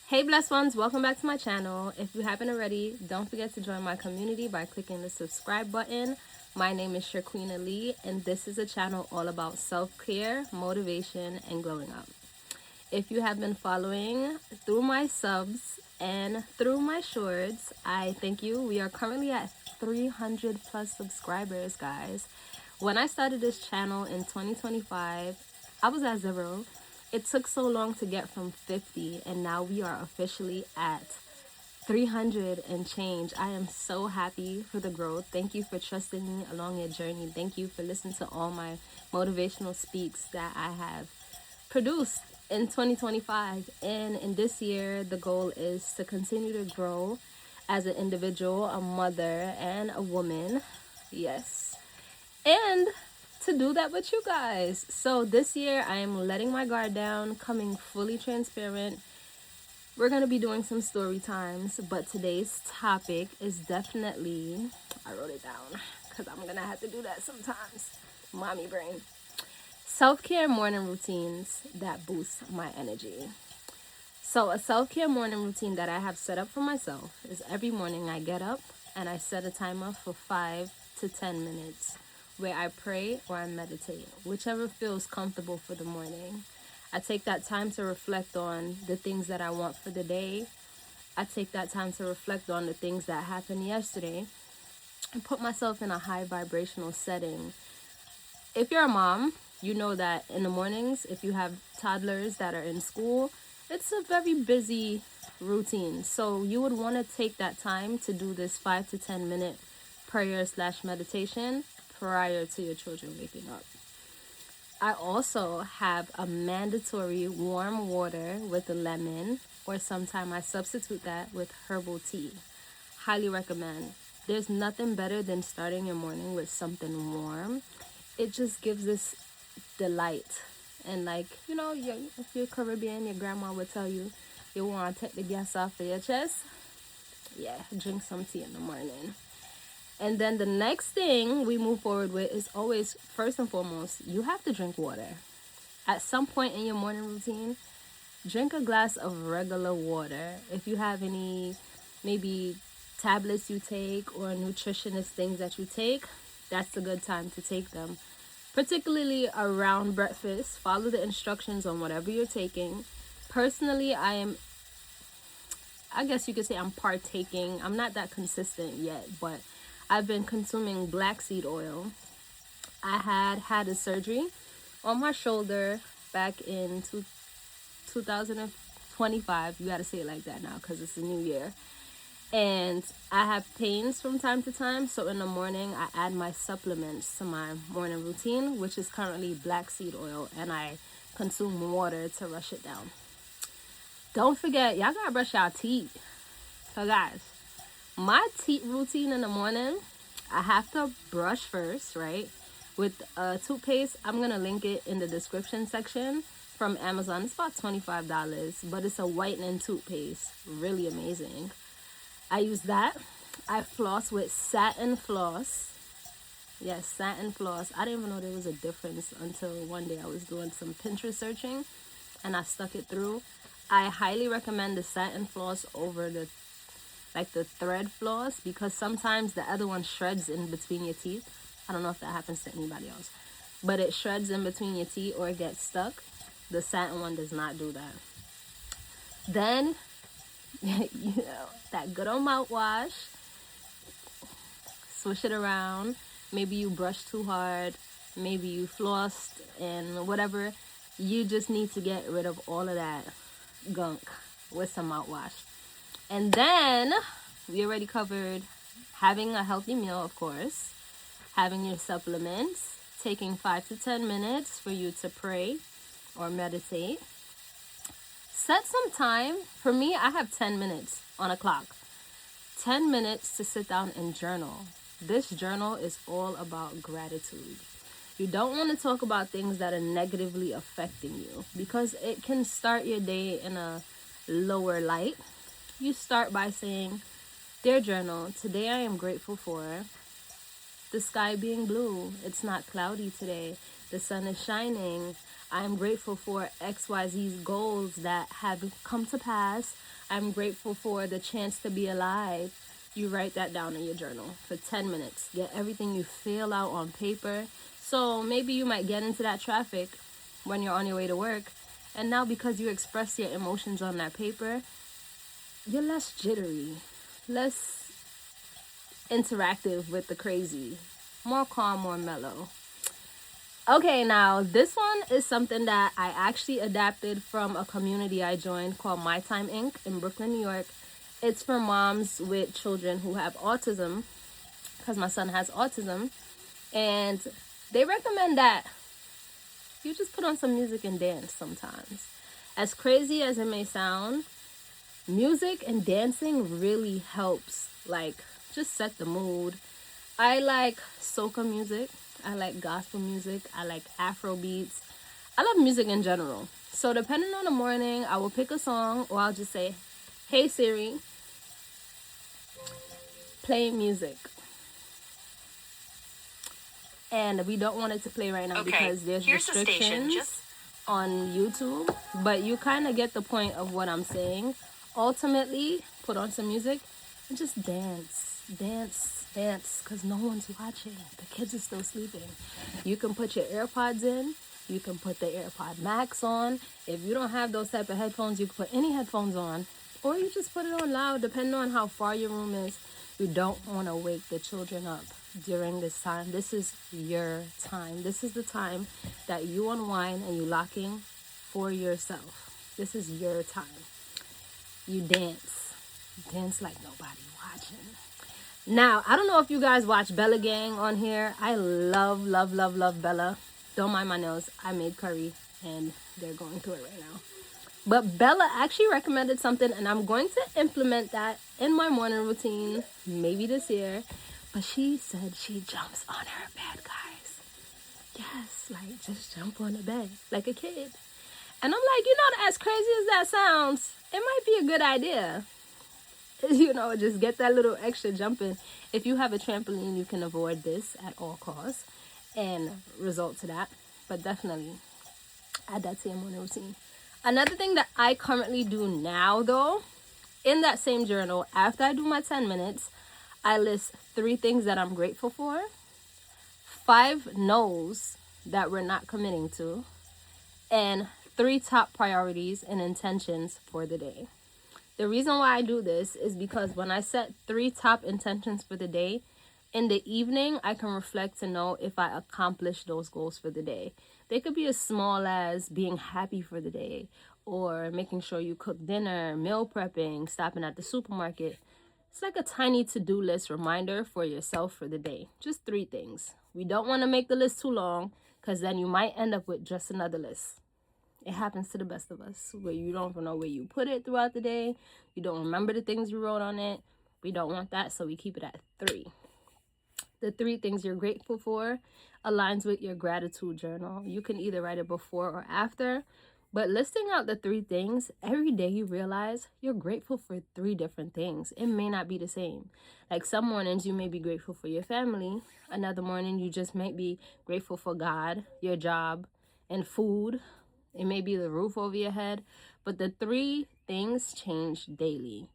Hey blessed ones, welcome back to my channel. If you haven't already, don't forget to join my community by clicking the subscribe button. My name is Shaquina Lee, and this is a channel all about self-care, motivation, and glowing up. If you have been following through my subs and through my shorts, I thank you. We are currently at 300 plus subscribers, guys. When I started this channel in 2025, I was at 0. It took so long to get from 50, and now we are officially at 300 and change. I am so happy for the growth. Thank you for trusting me along your journey. Thank you for listening to all my motivational speaks that I have produced in 2025. And in this year, the goal is to continue to grow as an individual, a mother, and a woman. Yes. And to do that with you guys. So this year, I am letting my guard down, coming fully transparent. We're going to be doing some story times, but today's topic is definitely, I wrote it down because I'm going to have to do that sometimes. Mommy brain. Self-care morning routines that boost my energy. So a self-care morning routine that I have set up for myself is every morning I get up and I set a timer for 5 to 10 minutes where I pray or I meditate, whichever feels comfortable for the morning. I take that time to reflect on the things that I want for the day. I take that time to reflect on the things that happened yesterday and put myself in a high vibrational setting. If you're a mom, you know that in the mornings, if you have toddlers that are in school, it's a very busy routine. So you would want to take that time to do this 5 to 10 minute prayer / meditation prior to your children waking up. I also have a mandatory warm water with a lemon, or sometimes I substitute that with herbal tea. Highly recommend. There's nothing better than starting your morning with something warm. It just gives this delight. And like, if you're Caribbean, your grandma would tell you, you want to take the gas off of your chest. Yeah, drink some tea in the morning. And then the next thing we move forward with is always, first and foremost, you have to drink water. At some point in your morning routine, drink a glass of regular water. If you have any, maybe tablets you take or nutritionist things that you take, that's a good time to take them. Particularly around breakfast, follow the instructions on whatever you're taking. Personally, I guess you could say I'm partaking. I'm not that consistent yet, but I've been consuming black seed oil. I had a surgery on my shoulder back in 2025. You got to say it like that now because it's a new year. And I have pains from time to time. So in the morning, I add my supplements to my morning routine, which is currently black seed oil. And I consume water to rush it down. Don't forget, y'all got to brush your teeth. So guys, my teeth routine in the morning, I have to brush first, right? With toothpaste, I'm going to link it in the description section from Amazon. It's about $25, but it's a whitening toothpaste. Really amazing. I use that. I floss with satin floss. Yes, satin floss. I didn't even know there was a difference until one day I was doing some Pinterest searching and I stuck it through. I highly recommend the satin floss over the thread floss because sometimes the other one shreds in between your teeth. I don't know if that happens to anybody else, but it shreds in between your teeth or it gets stuck. The satin one does not do that. Then, that good old mouthwash. Swish it around. Maybe you brush too hard. Maybe you flossed and whatever. You just need to get rid of all of that gunk with some mouthwash. And then we already covered having a healthy meal, of course, having your supplements, taking 5 to 10 minutes for you to pray or meditate. Set some time. For me, I have 10 minutes on a clock. 10 minutes to sit down and journal. This journal is all about gratitude. You don't want to talk about things that are negatively affecting you because it can start your day in a lower light. You start by saying, "Dear journal, today I am grateful for the sky being blue. It's not cloudy today. the sun is shining. I'm grateful for XYZ's goals that have come to pass. I'm grateful for the chance to be alive. You write that down in your journal for 10 minutes. Get everything you feel out on paper. So maybe you might get into that traffic when you're on your way to work. And now because you express your emotions on that paper, you're less jittery, less interactive with the crazy, more calm, more mellow. Okay, now this one is something that I actually adapted from a community I joined called My Time Inc. in Brooklyn, New York. It's for moms with children who have autism, because my son has autism. And they recommend that you just put on some music and dance sometimes. As crazy as it may sound, music and dancing really helps, like, just set the mood. I like soca music. I like gospel music. I like Afro beats. I love music in general. So depending on the morning, I will pick a song, or I'll just say, "Hey Siri, play music." And we don't want it to play right now because there's restrictions on YouTube. But you kind of get the point of what I'm saying. Ultimately, put on some music and just dance, because no one's watching. The kids are still sleeping. You can put your AirPods in. You can put the AirPod Max on. If you don't have those type of headphones, you can put any headphones on. Or you just put it on loud, depending on how far your room is. You don't want to wake the children up during this time. This is your time. This is the time that you unwind and you lock in for yourself. This is your time. You dance. Dance like nobody watching. Now, I don't know if you guys watch Bella Gang on here. I love Bella. Don't mind my nails. I made curry and they're going through it right now. But Bella actually recommended something, and I'm going to implement that in my morning routine, maybe this year. But she said she jumps on her bed, guys. Yes, like just jump on the bed like a kid. And I'm like, as crazy as that sounds, it might be a good idea. Just get that little extra jumping. If you have a trampoline, you can avoid this at all costs and result to that. But definitely add that to your morning routine. Another thing that I currently do now, though, in that same journal, after I do my 10 minutes, I list 3 things that I'm grateful for, 5 no's that we're not committing to, and 3 top priorities and intentions for the day. The reason why I do this is because when I set 3 top intentions for the day, in the evening, I can reflect to know if I accomplished those goals for the day. They could be as small as being happy for the day, or making sure you cook dinner, meal prepping, stopping at the supermarket. It's like a tiny to-do list reminder for yourself for the day. Just 3 things. We don't want to make the list too long, because then you might end up with just another list. It happens to the best of us, where you don't even know where you put it throughout the day. You don't remember the things you wrote on it. We don't want that, so we keep it at 3. The 3 things you're grateful for aligns with your gratitude journal. You can either write it before or after, but listing out the 3 things, every day you realize you're grateful for 3 different things. It may not be the same. Like some mornings you may be grateful for your family. Another morning you just might be grateful for God, your job, and food. It may be the roof over your head, but the 3 things change daily.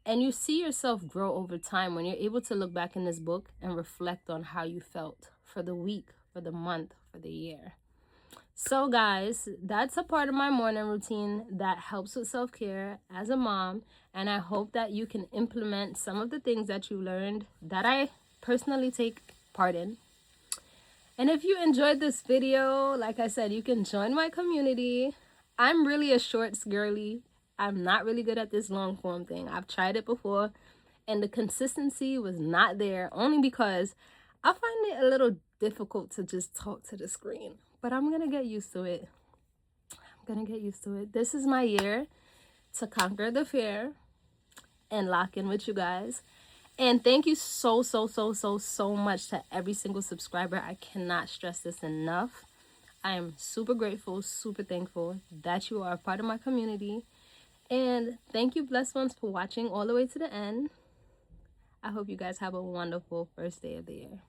And you see yourself grow over time when you're able to look back in this book and reflect on how you felt for the week, for the month, for the year. So guys, that's a part of my morning routine that helps with self-care as a mom. And I hope that you can implement some of the things that you learned that I personally take part in. And if you enjoyed this video, like I said, you can join my community. I'm really a shorts girly. I'm not really good at this long form thing. I've tried it before and the consistency was not there, only because I find it a little difficult to just talk to the screen. But I'm going to get used to it. This is my year to conquer the fear and lock in with you guys. And thank you so much to every single subscriber. I cannot stress this enough. I am super grateful, super thankful that you are a part of my community. And thank you, blessed ones, for watching all the way to the end. I hope you guys have a wonderful first day of the year.